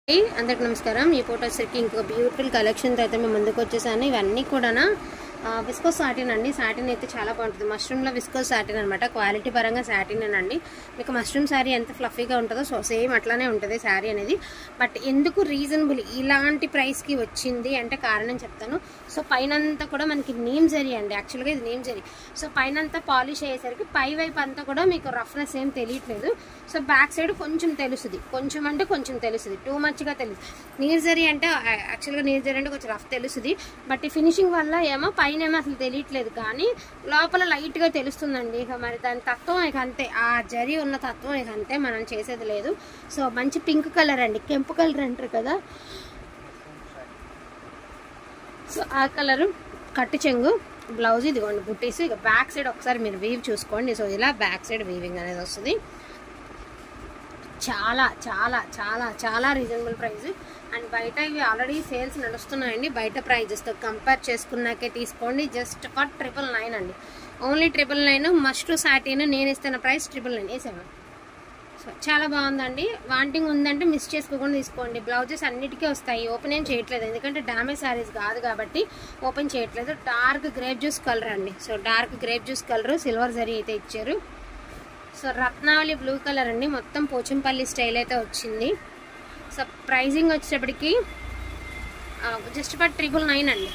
అందరికి నమస్కారం। ఈ ఫోటో వచ్చేసరికి ఇంకో బ్యూటిఫుల్ కలెక్షన్ అయితే మేము ముందుకు వచ్చేసాను। ఇవన్నీ కూడా విస్కోస్ సాటిన్ అండి। సాటిన్ అయితే చాలా బాగుంటుంది। మష్రూమ్లో విస్కోస్ సాటిన్ అనమాట। క్వాలిటీ పరంగా సాటిన్ అండి। మీకు మష్రూమ్ శారీ ఎంత ఫ్లఫీగా ఉంటుందో సో సేమ్ అట్లానే ఉంటుంది శారీ అనేది। బట్ ఎందుకు రీజనబుల్ ఇలాంటి ప్రైస్కి వచ్చింది అంటే కారణం చెప్తాను। సో పైనంతా కూడా మనకి నీమ్ జరీ అండి। యాక్చువల్గా ఇది నీమ్ జరీ। సో పైనంతా పాలిష్ అయ్యేసరికి పై వైపు అంతా కూడా మీకు రఫ్నెస్ ఏం తెలియట్లేదు। సో బ్యాక్ సైడ్ కొంచెం తెలుస్తుంది, కొంచెం అంటే కొంచెం తెలుస్తుంది, టూ మచ్గా తెలుస్తుంది। నీర్ జరీ అంటే యాక్చువల్గా నీర్ జరీ అంటే కొంచెం రఫ్ తెలుస్తుంది। బట్ ఈ ఫినిషింగ్ వల్ల ఏమో పైన ఏమో అసలు తెలియట్లేదు, కానీ లోపల లైట్గా తెలుస్తుందండి। ఇక మరి దాని తత్వం ఇక అంతే, ఆ జరీ ఉన్న తత్వం ఇక అంతే, మనం చేసేది లేదు। సో మంచి పింక్ కలర్ అండి, కెంపు కలర్ అంటారు కదా, సో ఆ కలరు కట్టు చెంగు బ్లౌజ్ ఇదిగోండి బుట్టీస్। ఇక బ్యాక్ సైడ్ ఒకసారి మీరు వీవ్ చూసుకోండి। సో ఇలా బ్యాక్ సైడ్ వీవింగ్ అనేది వస్తుంది। చాలా చాలా చాలా చాలా రీజనబుల్ ప్రైస్ అండ్ బయట ఇవి ఆల్రెడీ సేల్స్ నడుస్తున్నాయండి। బయట ప్రైజెస్తో కంపేర్ చేసుకున్నాకే తీసుకోండి। జస్ట్ ఫర్ 999 అండి, ఓన్లీ 999। మస్ట్ సాటిన్ నేను ఇస్తున్న ప్రైస్ 999 వేసాను। సో చాలా బాగుందండి। వాంటింగ్ ఉందంటే మిస్ చేసుకోకుండా తీసుకోండి। బ్లౌజెస్ అన్నిటికీ వస్తాయి, ఓపెన్ ఏం చేయట్లేదు ఎందుకంటే డ్యామేజ్ శారీస్ కాదు కాబట్టి ఓపెన్ చేయట్లేదు। డార్క్ గ్రేప్ జ్యూస్ కలర్ అండి। So dark grape juice colour silver zari అయితే ఇచ్చారు। సో రత్నావళి బ్లూ కలర్ అండి, మొత్తం పోచంపల్లి స్టైల్ అయితే వచ్చింది। సో ప్రైజింగ్ వచ్చేటప్పటికి జస్ట్ ఫర్ 999 అండి,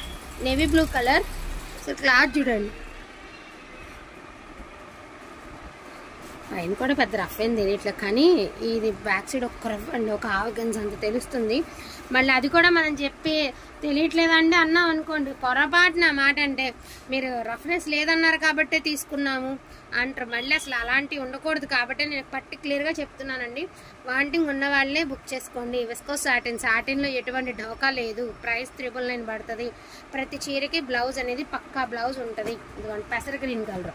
navy blue colour. So cloth చూడండి, పైన కూడా పెద్ద రఫ్ ఏం తెలియట్లేదు, కానీ ఇది బ్యాక్ సైడ్ ఒక రఫ్ అండి, ఒక ఆవగంజ్ అంత తెలుస్తుంది। మళ్ళీ అది కూడా మనం చెప్పి తెలియట్లేదండి అన్నాం అనుకోండి, పొరపాటున మాట అంటే మీరు రఫ్నెస్ లేదన్నారు కాబట్టే తీసుకున్నాము అంటారు। మళ్ళీ అసలు అలాంటివి ఉండకూడదు కాబట్టి నేను పర్టికులర్గా చెప్తున్నానండి। వాంటింగ్ ఉన్న వాళ్ళే బుక్ చేసుకోండి। విస్కోస్ సాటిన్, సాటిన్లో ఎటువంటి ఢోకా లేదు। ప్రైస్ 999 పడుతుంది। ప్రతి చీరకి బ్లౌజ్ అనేది పక్కా బ్లౌజ్ ఉంటుంది। ఇదిగోండి పెసర గ్రీన్ కలర్,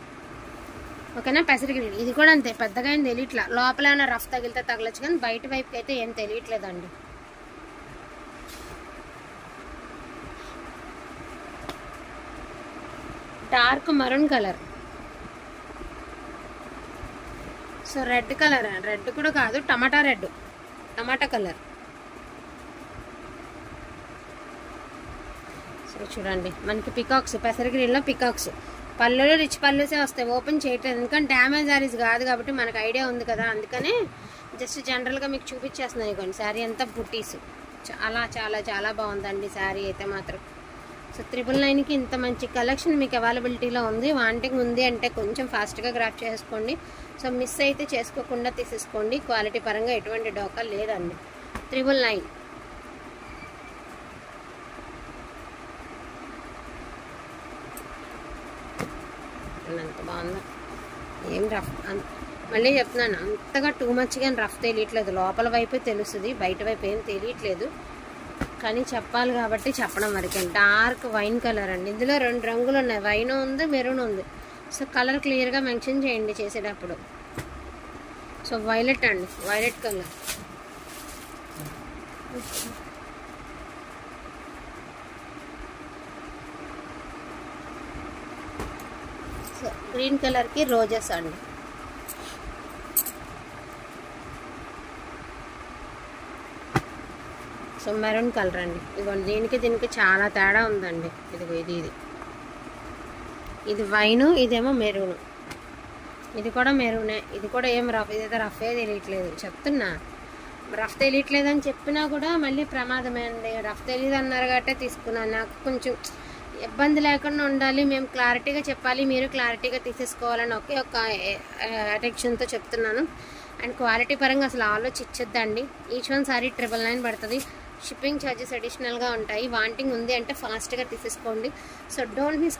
ఓకేనా, పెసర గ్రీన్। ఇది కూడా అంతే, పెద్దగా ఏం తెలియట్లా, లోపల ఏమైనా రఫ్ తగిలితే తగలచ్చు కానీ బయట వైపుకి అయితే ఏం తెలియట్లేదండి। Dark maroon colour, so red colour, red కూడా కాదు టమాటా రెడ్, టమాటా కలర్। సో చూడండి మనకి పికాక్స్, పెసర గ్రీన్లో పికాక్స్, పళ్ళులో రిచ్ పళ్ళుసే వస్తాయి, ఓపెన్ చేయట్లేదు ఎందుకంటే డ్యామేజ్ శారీస్ కాదు కాబట్టి మనకు ఐడియా ఉంది కదా, అందుకనే జస్ట్ జనరల్గా మీకు చూపించేస్తున్నాయి। ఇవ్వండి శారీ అంతా బుట్టీస్, చాలా చాలా చాలా బాగుందండి శారీ అయితే మాత్రం। సో 999కి ఇంత మంచి కలెక్షన్ మీకు అవైలబిలిటీలో ఉంది। వాంటింగ్ ఉంది అంటే కొంచెం ఫాస్ట్గా గ్రాప్ చేసుకోండి। సో మిస్ అయితే చేసుకోకుండా తీసేసుకోండి। క్వాలిటీ పరంగా ఎటువంటి డోకా లేదండి। 999 అంత బాగుందా, ఏం రఫ్ మళ్ళీ చెప్తున్నాను, అంతగా టూ మచ్గా రఫ్ తెలియట్లేదు, లోపల వైపే తెలుస్తుంది, బయట వైపు ఏం తెలియట్లేదు, కానీ చెప్పాలి కాబట్టి చెప్పడం వరకే। డార్క్ వైన్ కలర్ అండి, ఇందులో 2 రంగులు ఉన్నాయి, వైన్ ఉంది మెరూన్ ఉంది। సో కలర్ క్లియర్గా మెన్షన్ చేయండి చేసేటప్పుడు। సో వైలెట్ అండి, వైలెట్ కలర్, సో గ్రీన్ కలర్కి రోజెస్ అండి, సో మెరూన్ కలర్ అండి। ఇదిగోండి దీనికి చాలా తేడా ఉందండి। ఇదిగో ఇది వైను, ఇదేమో మెరూన్, ఇది కూడా మెరూనే, ఇది కూడా ఏం రఫ్, ఇదైతే రఫే తెలియట్లేదు చెప్తున్నా, రఫ్ తెలియట్లేదు అని చెప్పినా కూడా మళ్ళీ ప్రమాదమే అండి। రఫ్ తెలియదు అన్నారు కాబట్టి తీసుకున్నాను, నాకు కొంచెం ఇబ్బంది లేకుండా ఉండాలి, మేము క్లారిటీగా చెప్పాలి, మీరు క్లారిటీగా తీసేసుకోవాలని ఒకే ఒక అటెక్షన్తో చెప్తున్నాను। అండ్ క్వాలిటీ పరంగా అసలు ఆలోచించొద్దండి। ఈచ్ వన్ సారీ 999 పడుతుంది। షిప్పింగ్ ఛార్జెస్ అడిషనల్గా ఉంటాయి। వాంటింగ్ ఉంది అంటే ఫాస్ట్గా తీసేసుకోండి। So don't miss